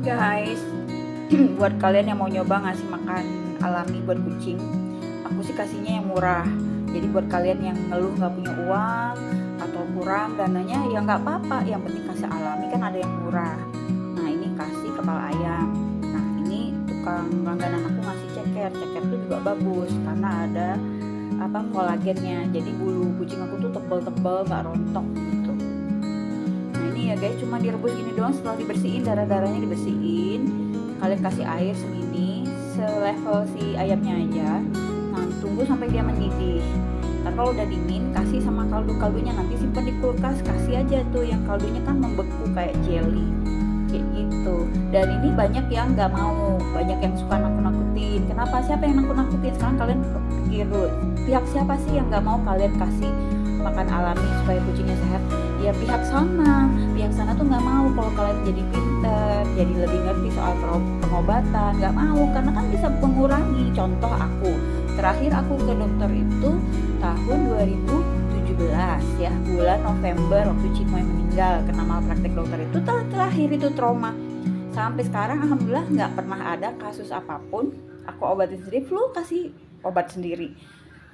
Guys, buat kalian yang mau nyoba ngasih makan alami buat kucing, aku sih kasihnya yang murah. Jadi buat kalian yang ngeluh nggak punya uang atau kurang dananya, ya nggak apa-apa. Yang penting kasih alami, kan ada yang murah. Nah ini kasih kepala ayam. Nah ini tukang langganan aku ngasih ceker. Ceker tuh juga bagus karena ada kolagennya. Jadi bulu kucing aku tuh tebel-tebel, nggak rontok gitu. Nah ini ya guys, cuma direbus gini doang. Setelah dibersihin, darah-darahnya dibersihin, kalian kasih air segini selevel si ayamnya aja. Nah tunggu sampai dia mendidih. Ntar kalau udah dingin, kasih sama kaldu-kaldunya. Nanti simpan di kulkas, kasih aja tuh yang kaldunya kan membeku kayak jelly kayak gitu. Dan ini banyak yang nggak mau, banyak yang suka nakut-nakutin. Kenapa? Siapa yang nakut-nakutin? Sekarang kalian pikir dulu, pihak siapa sih yang nggak mau kalian kasih makan alami supaya kucingnya sehat? Ya pihak sana tuh nggak mau kalau kalian jadi pinter, jadi lebih ngerti soal pengobatan. Nggak mau, karena kan bisa mengurangi. Contoh aku terakhir aku ke dokter itu tahun 2017 ya, bulan November, waktu Cimoy meninggal kena malpraktek dokter. Itu terakhir itu trauma. Sampai sekarang alhamdulillah nggak pernah ada kasus apapun. Aku obatin sendiri, flu kasih obat sendiri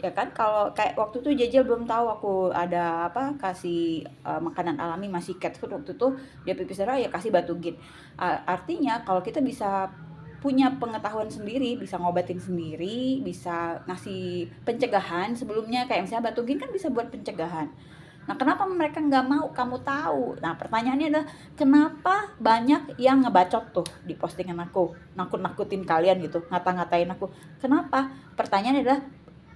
ya kan. Kalau kayak waktu itu Jejel belum tahu aku ada kasih makanan alami, masih cat food waktu itu, dia pipis darah ya kasih Batugin. Artinya kalau kita bisa punya pengetahuan sendiri, bisa ngobatin sendiri, bisa ngasih pencegahan sebelumnya, kayak misalnya Batugin kan bisa buat pencegahan. Nah kenapa mereka nggak mau? Kamu tahu. Nah pertanyaannya adalah, kenapa banyak yang ngebacot tuh di postingan aku, nakut-nakutin kalian gitu, ngata-ngatain aku. Kenapa? Pertanyaannya adalah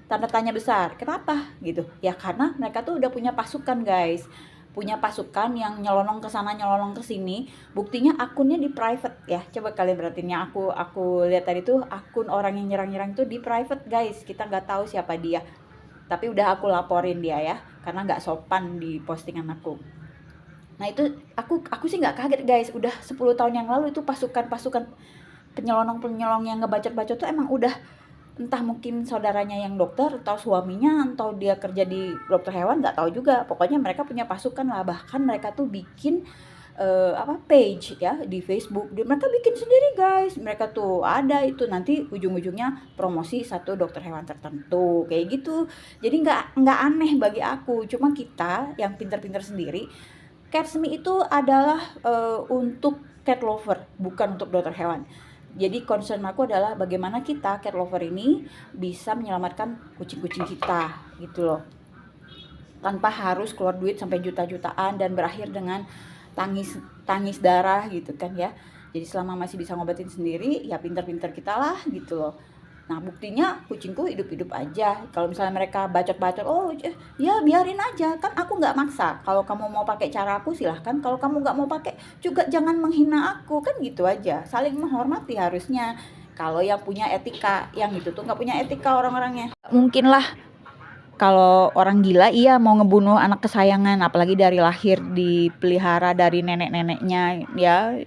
tanda tanya besar. Kenapa gitu? Ya karena mereka tuh udah punya pasukan, guys. Punya pasukan yang nyelonong ke sana, nyelonong ke sini. Buktinya akunnya di private ya. Coba kalian berarti yang aku lihat tadi tuh akun orang yang nyerang-nyerang itu di private, guys. Kita nggak tahu siapa dia. Tapi udah aku laporin dia ya, karena nggak sopan di postingan aku. Nah itu aku sih nggak kaget, guys. Udah 10 tahun yang lalu itu pasukan-pasukan penyelonong-penyelonong yang ngebacot-bacot tuh emang udah, entah mungkin saudaranya yang dokter atau suaminya atau dia kerja di dokter hewan, nggak tahu juga. Pokoknya mereka punya pasukan lah. Bahkan mereka tuh bikin page ya di Facebook. Mereka bikin sendiri, guys. Mereka tuh ada itu, nanti ujung-ujungnya promosi satu dokter hewan tertentu kayak gitu. Jadi nggak aneh bagi aku. Cuma kita yang pinter-pinter sendiri. Catsme itu adalah untuk cat lover, bukan untuk dokter hewan. Jadi concern aku adalah bagaimana kita cat lover ini bisa menyelamatkan kucing-kucing kita gitu loh. Tanpa harus keluar duit sampai juta-jutaan dan berakhir dengan tangis darah gitu kan ya. Jadi selama masih bisa ngobatin sendiri, ya pinter-pinter kita lah gitu loh. Nah buktinya kucingku hidup-hidup aja. Kalau misalnya mereka bacot-bacot, oh ya biarin aja, kan aku nggak maksa. Kalau kamu mau pakai cara aku silahkan, kalau kamu nggak mau pakai juga jangan menghina aku, kan gitu aja. Saling menghormati harusnya. Kalau yang punya etika, yang itu tuh nggak punya etika orang-orangnya. Mungkin lah kalau orang gila iya mau ngebunuh anak kesayangan, apalagi dari lahir dipelihara dari nenek-neneknya ya,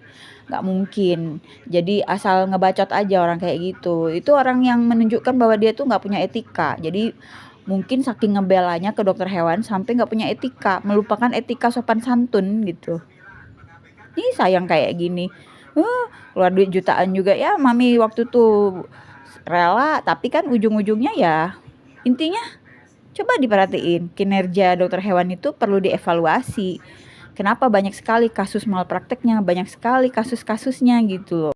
nggak mungkin. Jadi asal ngebacot aja orang kayak gitu. Itu orang yang menunjukkan bahwa dia tuh nggak punya etika. Jadi mungkin saking ngebelanya ke dokter hewan sampai nggak punya etika, melupakan etika sopan santun gitu. Ih sayang kayak gini. Keluar duit jutaan juga ya, mami waktu tuh rela, tapi kan ujung-ujungnya ya intinya coba diperhatiin, kinerja dokter hewan itu perlu dievaluasi. Kenapa banyak sekali kasus malprakteknya, banyak sekali kasus-kasusnya gitu loh.